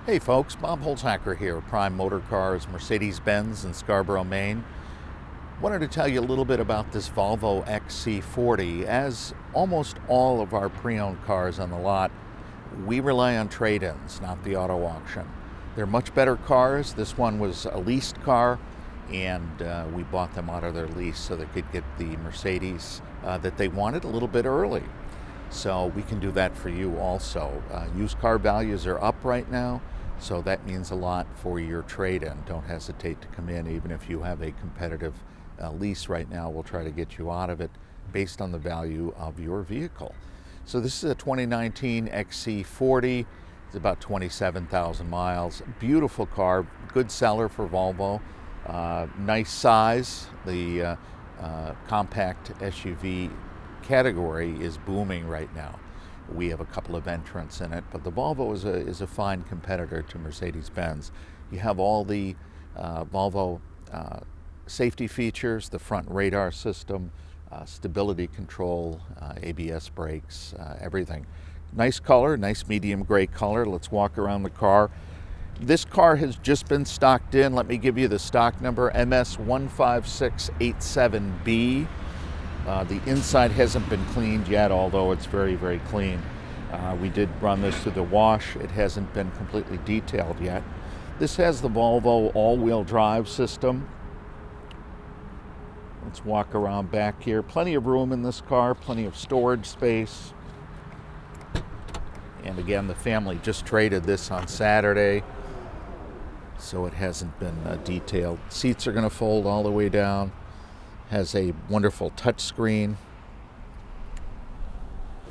Hey folks, Bob Holzhacker here, Prime Motor Cars, Mercedes-Benz in Scarborough, Maine. Wanted to tell you a little bit about this Volvo XC40. As almost all of our pre-owned cars on the lot, we rely on trade-ins, not the auto auction. They're much better cars. This one was a leased car, and we bought them out of their lease so they could get the Mercedes that they wanted a little bit early. So we can do that for you also. Used car values are up right now, so that means a lot for your trade-in. Don't hesitate to come in, even if you have a competitive lease right now. We'll try to get you out of it based on the value of your vehicle. So this is a 2019 XC40. It's about 27,000 miles. Beautiful car, good seller for Volvo. Nice size. The compact SUV category is booming right now. We have a couple of entrants in it, but the Volvo is a fine competitor to Mercedes-Benz. You have all the Volvo safety features, the front radar system, stability control, ABS brakes, everything. Nice color, nice medium gray color. Let's walk around the car. This car has just been stocked in. Let me give you the stock number, MS15687B. The inside hasn't been cleaned yet, although it's very, very clean. We did run this through the wash. It hasn't been completely detailed yet. This has the Volvo all-wheel drive system. Let's walk around back here. Plenty of room in this car, plenty of storage space. And again, the family just traded this on Saturday, so it hasn't been detailed. Seats are going to fold all the way down. Has a wonderful touchscreen.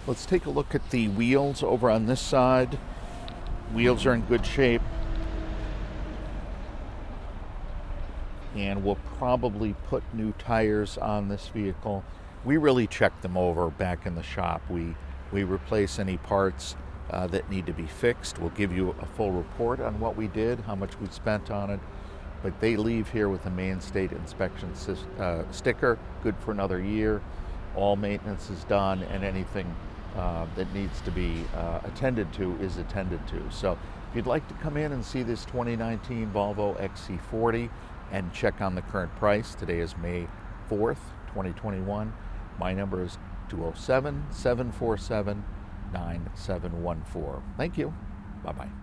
Let's take a look at the wheels over on this side. Wheels are in good shape. And we'll probably put new tires on this vehicle. We really check them over back in the shop. We replace any parts that need to be fixed. We'll give you a full report on what we did, how much we spent on it. But they leave here with a Maine State inspection sticker, good for another year. All maintenance is done, and anything that needs to be attended to is attended to. So if you'd like to come in and see this 2019 Volvo XC40 and check on the current price, today is May 4th, 2021. My number is 207-747-9714. Thank you. Bye-bye.